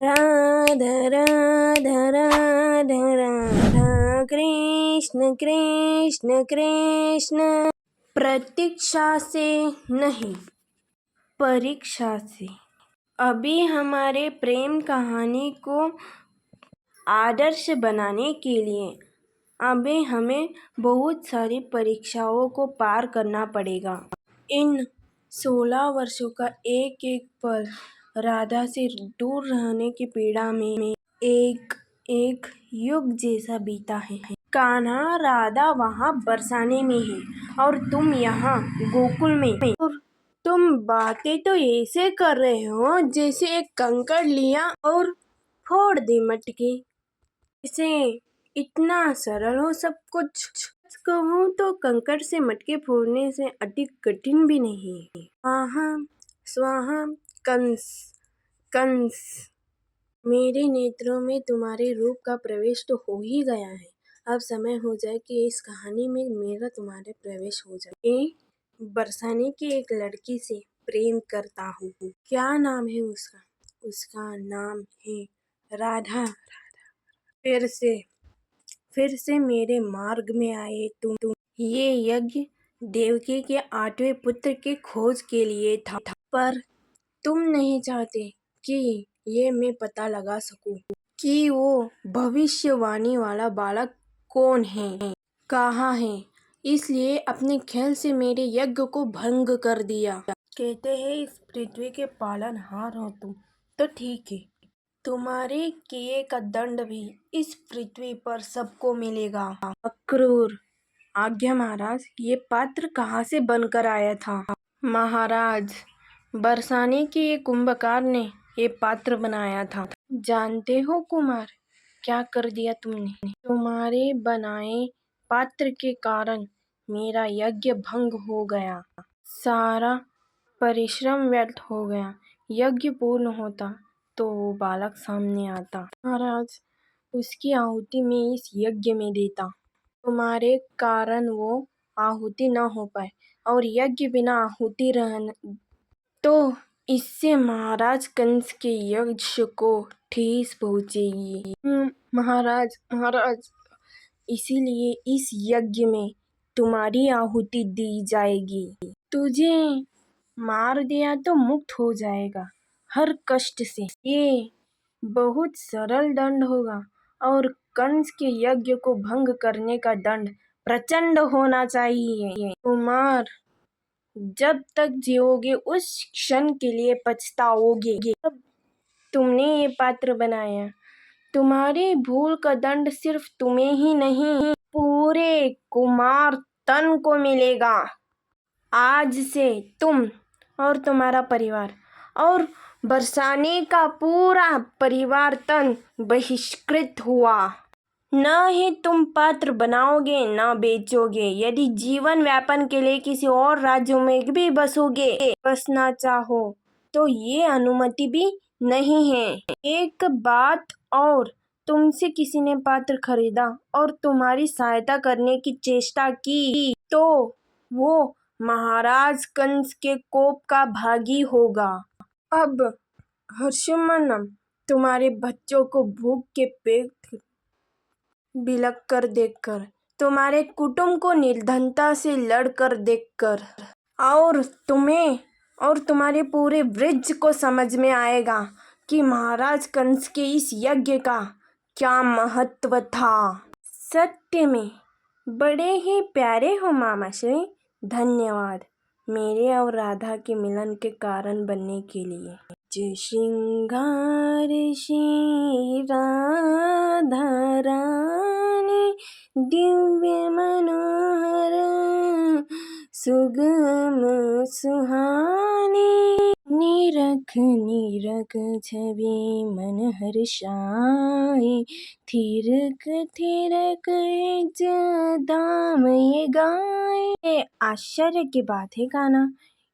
राधा राधा राधा राधा कृष्ण कृष्ण कृष्ण। प्रतीक्षा से नहीं, परीक्षा से। अभी हमारे प्रेम कहानी को आदर्श बनाने के लिए अभी हमें बहुत सारी परीक्षाओं को पार करना पड़ेगा। इन 16 वर्षों का एक एक पल राधा से दूर रहने की पीड़ा में एक एक युग जैसा बीता है। कान्हा, राधा वहाँ बरसाने में है और तुम यहाँ गोकुल में। और तुम बातें तो ऐसे कर रहे हो जैसे एक कंकड़ लिया और फोड़ दे मटके। इसे इतना सरल हो सब कुछ। कहूँ तो कंकड़ से मटके फोड़ने से अधिक कठिन भी नहीं है। स्वाहा स्वाहा कंस कंस। मेरे नेत्रों में तुम्हारे रूप का प्रवेश तो हो ही गया है। अब समय हो जाए कि इस कहानी में मेरा तुम्हारे प्रवेश हो जाए। मैं बरसाने की एक लड़की से प्रेम करता हूँ। क्या नाम है उसका? उसका नाम है राधा। फिर से मेरे मार्ग में आए तुम। ये यज्ञ देवकी के 8वें पुत्र के खोज के लिए था, पर तुम नहीं चाहते कि ये मैं पता लगा सकूं कि वो भविष्यवाणी वाला बालक कौन है, कहाँ है। इसलिए अपने खेल से मेरे यज्ञ को भंग कर दिया। कहते हैं इस पृथ्वी के पालनहार हो तुम, तो ठीक है। तुम्हारे किए का दंड भी इस पृथ्वी पर सबको मिलेगा। अक्रूर, आज्ञा महाराज। ये पात्र कहाँ से बनकर आया था? महाराज, बरसाने के एक कुंभकार ने ये पात्र बनाया था। जानते हो कुमार, क्या कर दिया तुमने? तुम्हारे बनाए पात्र के कारण मेरा यज्ञ भंग हो गया। सारा परिश्रम व्यर्थ हो गया। यज्ञ पूर्ण होता तो वो बालक सामने आता। महाराज, उसकी आहुति मैं इस यज्ञ में देता। तुम्हारे कारण वो आहुति न हो पाए और यज्ञ बिना आहुति रहने तो इससे महाराज कंस के यज्ञ को ठेस पहुंचेगी। महाराज, इसीलिए इस यज्ञ में तुम्हारी आहुति दी जाएगी। तुझे मार दिया तो मुक्त हो जाएगा हर कष्ट से। ये बहुत सरल दंड होगा और कंस के यज्ञ को भंग करने का दंड प्रचंड होना चाहिए। कुमार, जब तक जियोगे उस क्षण के लिए पछताओगे। जब तुमने ये पात्र बनाया, तुम्हारी भूल का दंड सिर्फ तुम्हें ही नहीं, पूरे कुमार तन को मिलेगा। आज से तुम और तुम्हारा परिवार और बरसाने का पूरा परिवार तन बहिष्कृत हुआ। न ही तुम पात्र बनाओगे न बेचोगे। यदि जीवन व्यापन के लिए किसी और राज्यों में भी बसना चाहो तो ये अनुमति भी नहीं है। एक बात और, तुमसे किसी ने पात्र खरीदा और तुम्हारी सहायता करने की चेष्टा की तो वो महाराज कंस के कोप का भागी होगा। अब हर्षमनम, तुम्हारे बच्चों को भूख के पेट बिलख कर देखकर, तुम्हारे कुटुंब को निर्धनता से लड़कर देखकर और तुम्हें और तुम्हारे पूरे वृक्ष को समझ में आएगा कि महाराज कंस के इस यज्ञ का क्या महत्व था। सत्य में बड़े ही प्यारे हो मामाश्री। धन्यवाद मेरे और राधा के मिलन के कारण बनने के लिए। जय श्रृंगार श्री राधा रानी, दिव्य मनोहर सुगम सुहानी। निरख निरख छवि मन हर्षाए, थिरक थिरक दाम ये गाए। आश्चर्य की बात है कान्हा,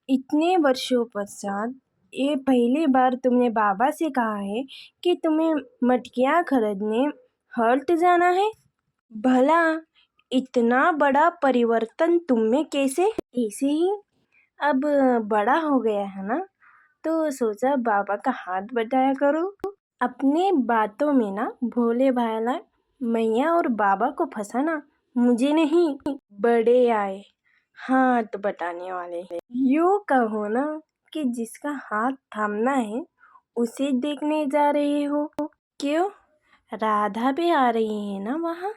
इतने वर्षों पश्चात ये पहली बार तुमने बाबा से कहा है कि तुम्हें मटकियाँ खरीदने हर्ट जाना है। भला इतना बड़ा परिवर्तन तुम में कैसे? ऐसे ही अब बड़ा हो गया है ना, तो सोचा बाबा का हाथ बटाया करो। अपने बातों में ना भोले भाला मैया और बाबा को फंसाना मुझे नहीं, बड़े आए हाथ बटाने वाले। यूँ कहो ना कि जिसका हाथ थामना है उसे देखने जा रहे हो। क्यों, राधा भी आ रही है ना वहाँ।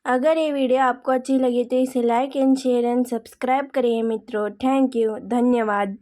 अगर ये वीडियो आपको अच्छी लगी तो इसे like and share and subscribe करिए मित्रों। थैंक यू, धन्यवाद।